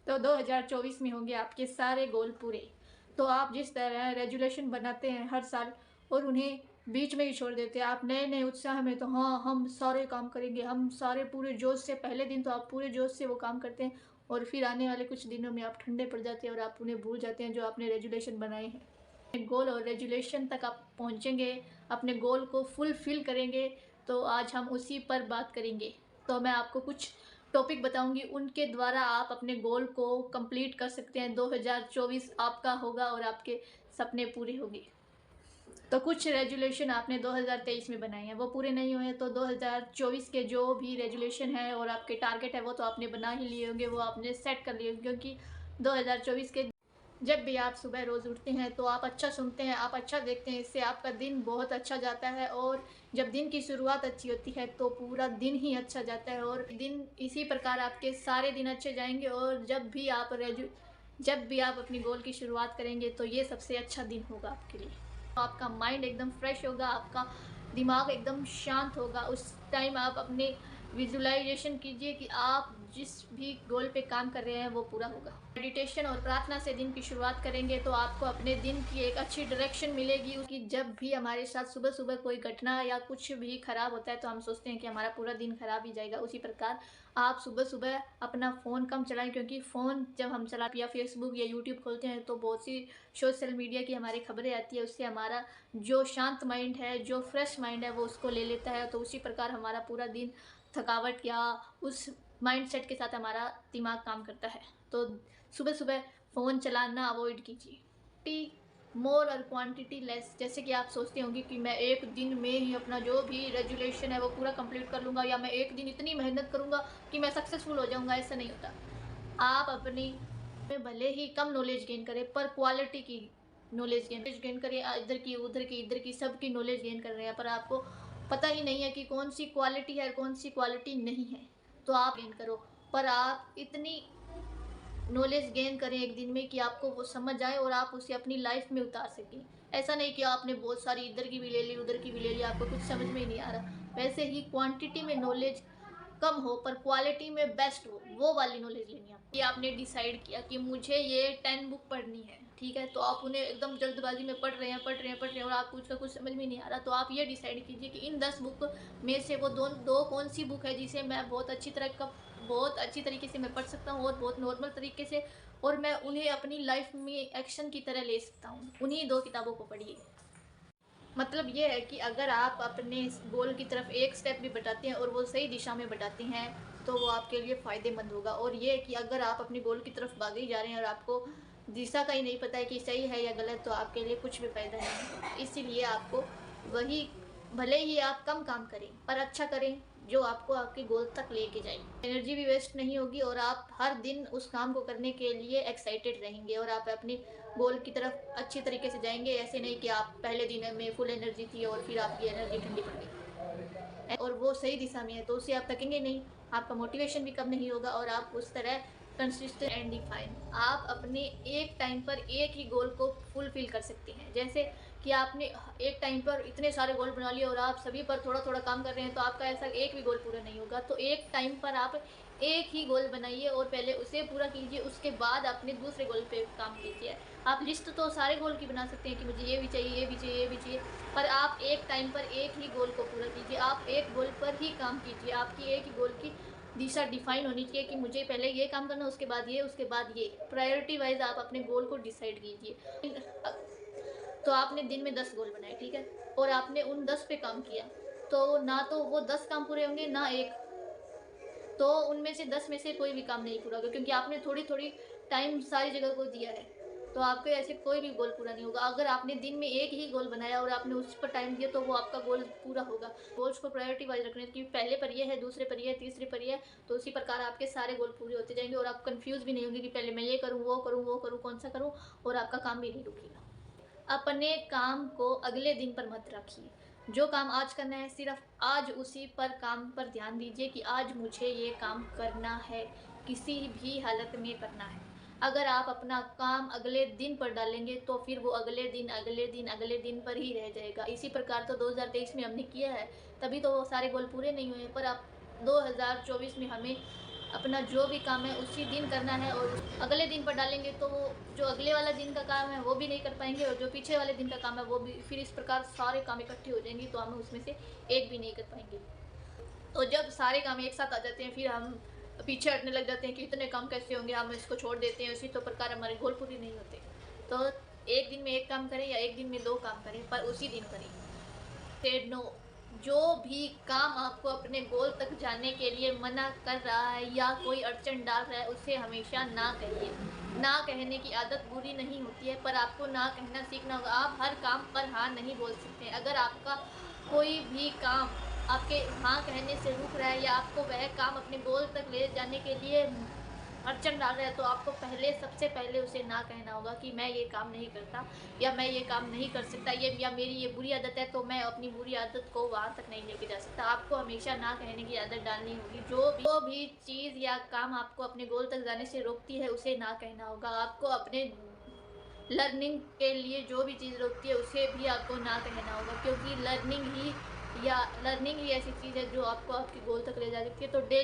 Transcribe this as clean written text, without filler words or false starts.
तो 2024 में होंगे आपके सारे गोल पूरे। तो आप जिस तरह रेज़ोल्यूशन बनाते हैं हर साल और उन्हें बीच में ही छोड़ देते हैं, आप नए-नए उत्साह में तो हाँ, हम सारे काम करेंगे, हम सारे पूरे जोश से पहले दिन तो आप पूरे जोश से वो काम करते हैं और फिर आने वाले कुछ दिनों में आप ठंडे पड़ जाते हैं और आप उन्हें भूल जाते हैं जो आपने रेज़ोल्यूशन बनाए हैं। गोल और रेज़ोल्यूशन तक आप पहुँचेंगे, अपने गोल को फुलफ़िल करेंगे, तो आज हम उसी पर बात करेंगे। तो मैं आपको कुछ टॉपिक बताऊँगी, उनके द्वारा आप अपने गोल को कंप्लीट कर सकते हैं। 2024 आपका होगा और आपके सपने पूरे होंगे। तो कुछ रेज़ोल्यूशन आपने 2023 में बनाए हैं, वो पूरे नहीं हुए तो 2024 के जो भी रेज़ोल्यूशन है और आपके टारगेट है वो तो आपने बना ही लिए होंगे, वो आपने सेट कर लिए होंगे क्योंकि 2024 के जब भी आप सुबह रोज़ उठते हैं तो आप अच्छा सुनते हैं, आप अच्छा देखते हैं, इससे आपका दिन बहुत अच्छा जाता है और जब दिन की शुरुआत अच्छी होती है तो पूरा दिन ही अच्छा जाता है और दिन इसी प्रकार आपके सारे दिन अच्छे जाएँगे और जब भी आप अपनी गोल की शुरुआत करेंगे तो ये सबसे अच्छा दिन होगा आपके लिए। आपका माइंड एकदम फ्रेश होगा, आपका दिमाग एकदम शांत होगा। उस टाइम आप अपने विजुअलाइज़ेशन कीजिए कि आप जिस भी गोल पे काम कर रहे हैं वो पूरा होगा। मेडिटेशन और प्रार्थना से दिन की शुरुआत करेंगे तो आपको अपने दिन की एक अच्छी डायरेक्शन मिलेगी। उसकी जब भी हमारे साथ सुबह-सुबह कोई घटना या कुछ भी खराब होता है तो हम सोचते हैं कि हमारा पूरा दिन खराब ही जाएगा। उसी प्रकार आप सुबह-सुबह अपना फ़ोन कम चलाएँ क्योंकि फ़ोन जब हम चलाते या फ़ेसबुक या यूट्यूब खोलते हैं तो बहुत सी सोशल मीडिया की हमारी खबरें आती है, उससे हमारा जो शांत माइंड है, जो फ्रेश माइंड है वो उसको ले लेता है। तो उसी प्रकार हमारा पूरा दिन थकावट या उस माइंडसेट के साथ हमारा दिमाग काम करता है। तो सुबह-सुबह फ़ोन चलाना अवॉइड कीजिए। टी मोर और क्वांटिटी लेस, जैसे कि आप सोचते होंगे कि मैं एक दिन में ही अपना जो भी रेज़ोल्यूशन है वो पूरा कंप्लीट कर लूँगा या मैं एक दिन इतनी मेहनत करूँगा कि मैं सक्सेसफुल हो जाऊँगा, ऐसा नहीं होता। आप अपनी में भले ही कम नॉलेज गेन करें पर क्वालिटी की नॉलेज गेन करें। इधर की उधर की इधर की सबकी नॉलेज गेन कर रहे हैं पर आपको पता ही नहीं है कि कौन सी क्वालिटी है और कौन सी क्वालिटी नहीं है। तो आप गेन करो पर आप इतनी नॉलेज गेन करें एक दिन में कि आपको वो समझ आए और आप उसे अपनी लाइफ में उतार सकें। ऐसा नहीं कि आपने बहुत सारी इधर की भी ले ली, उधर की भी ले ली, आपको कुछ समझ में ही नहीं आ रहा। वैसे ही क्वांटिटी में नॉलेज कम हो पर क्वालिटी में बेस्ट हो, वो वाली नॉलेज लेनी है आपको। ये आपने डिसाइड किया कि मुझे ये 10 बुक पढ़नी है, ठीक है? तो आप उन्हें एकदम जल्दबाज़ी में पढ़ रहे हैं और आपको उसका कुछ समझ में नहीं आ रहा। तो आप ये डिसाइड कीजिए कि इन 10 बुक में से वो 2 कौन-सी बुक है जिसे मैं बहुत अच्छी तरीके से मैं पढ़ सकता हूँ और बहुत नॉर्मल तरीके से और मैं उन्हें अपनी लाइफ़ में एक्शन की तरह ले सकता हूँ। उन्हीं 2 किताबों को पढ़िए। मतलब ये है कि अगर आप अपने इस गोल की तरफ एक स्टेप भी बढ़ाते हैं और वो सही दिशा में बढ़ाते हैं, तो वो आपके लिए फ़ायदेमंद होगा और ये है कि अगर आप अपने गोल की तरफ भागे ही जा रहे हैं और आपको दिशा का ही नहीं पता है कि सही है या गलत, तो आपके लिए कुछ भी फ़ायदा नहीं है। इसीलिए आपको वही भले ही आप कम काम करें, पर अच्छा करें, जो आपको आपके गोल तक लेके जाए। एनर्जी भी वेस्ट नहीं होगी और आप हर दिन उस काम को करने के लिए एक्साइटेड रहेंगे और आप अपनी गोल की तरफ अच्छी तरीके से जाएँगे। ऐसे नहीं कि आप पहले दिन में फुल एनर्जी थी और फिर आपकी एनर्जी ठंडी पड़ गई। और वो सही दिशा में है तो उससे आप थकेंगे नहीं, आपका मोटिवेशन भी कम नहीं होगा और आप उस तरह कंसिस्टेंट एंड डिफाइन आप अपने एक टाइम पर एक ही गोल को फुलफ़िल कर सकते हैं। जैसे कि आपने एक टाइम पर इतने सारे गोल बना लिए और आप सभी पर थोड़ा-थोड़ा काम कर रहे हैं, तो आपका ऐसा एक भी गोल पूरा नहीं होगा। तो एक टाइम पर आप एक ही गोल बनाइए और पहले उसे पूरा कीजिए, उसके बाद अपने दूसरे गोल पे काम कीजिए। आप लिस्ट तो सारे गोल की बना सकते हैं कि मुझे ये भी चाहिए, ये भी चाहिए, ये भी चाहिए, पर आप एक टाइम पर एक ही गोल को पूरा कीजिए। आप एक गोल पर ही काम कीजिए। आपकी एक ही गोल की दिशा डिफाइन होनी चाहिए कि मुझे पहले ये काम करना है, उसके बाद ये, उसके बाद ये। प्रायोरिटी वाइज़ आप अपने गोल को डिसाइड कीजिए। तो आपने दिन में 10 गोल बनाए, ठीक है? और आपने उन 10 पे काम किया, तो ना तो वो 10 काम पूरे होंगे, ना 1। तो उनमें से 10 में से कोई भी काम नहीं पूरा होगा क्योंकि आपने थोड़ी-थोड़ी टाइम सारी जगह को दिया है। तो आपके ऐसे कोई भी गोल पूरा नहीं होगा। अगर आपने दिन में एक ही गोल बनाया और आपने उस पर टाइम दिया तो वो आपका गोल पूरा होगा। गोल्स को प्रायोरिटी वाइज़ रखना है कि पहले पर ये है, दूसरे पर ये है, तीसरे पर ये है, तो उसी प्रकार आपके सारे गोल पूरे होते जाएँगे और आप कन्फ्यूज़ भी नहीं होंगे कि पहले मैं ये करूँ, वो करूँ, वो करूँ, कौन-सा करूँ और आपका काम भी नहीं रुकेगा। अपने काम को अगले दिन पर मत रखिए। जो काम आज करना है सिर्फ़ आज उसी पर काम पर ध्यान दीजिए कि आज मुझे ये काम करना है, किसी भी हालत में करना है। अगर आप अपना काम अगले दिन पर डालेंगे तो फिर वो अगले दिन पर ही रह जाएगा। इसी प्रकार तो 2023 में हमने किया है, तभी तो वो सारे गोल पूरे नहीं हुए पर अब 2024 में हमें अपना जो भी काम है उसी दिन करना है, और अगले दिन पर डालेंगे तो वो जो अगले वाला दिन का काम है वो भी नहीं कर पाएंगे, और जो पीछे वाले दिन का काम है वो भी, फिर इस प्रकार सारे काम इकट्ठे हो जाएंगे तो हमें उसमें से एक भी नहीं कर पाएंगे। तो जब सारे काम एक साथ आ जाते हैं फिर हम पीछे हटने लग जाते हैं कि इतने काम कैसे होंगे, हम इसको छोड़ देते हैं, उसी तो प्रकार हमारे गोल पूरे नहीं होते। तो एक दिन में एक काम करें या एक दिन में दो काम करें, पर उसी दिन करें। Said no. जो भी काम आपको अपने गोल तक जाने के लिए मना कर रहा है या कोई अड़चन डाल रहा है, उसे हमेशा ना कहिए। ना कहने की आदत बुरी नहीं होती है, पर आपको ना कहना सीखना होगा। आप हर काम पर हाँ नहीं बोल सकते। अगर आपका कोई भी काम आपके हाँ कहने से रुक रहा है या आपको वह काम अपने गोल तक ले जाने के लिए अड़चन डाल रहा है, तो आपको सबसे पहले उसे ना कहना होगा कि मैं ये काम नहीं करता या मैं ये काम नहीं कर सकता, ये या मेरी ये बुरी आदत है तो मैं अपनी बुरी आदत को वहाँ तक नहीं लेके जा सकता। आपको हमेशा ना कहने की आदत डालनी होगी। जो भी चीज़ या काम आपको अपने गोल तक जाने से रोकती है उसे ना कहना होगा। आपको अपने लर्निंग के लिए जो भी चीज़ रोकती है उसे भी आपको ना कहना होगा, क्योंकि लर्निंग ही ऐसी चीज़ है जो आपको आपके गोल तक ले जा सकती है। तो डेली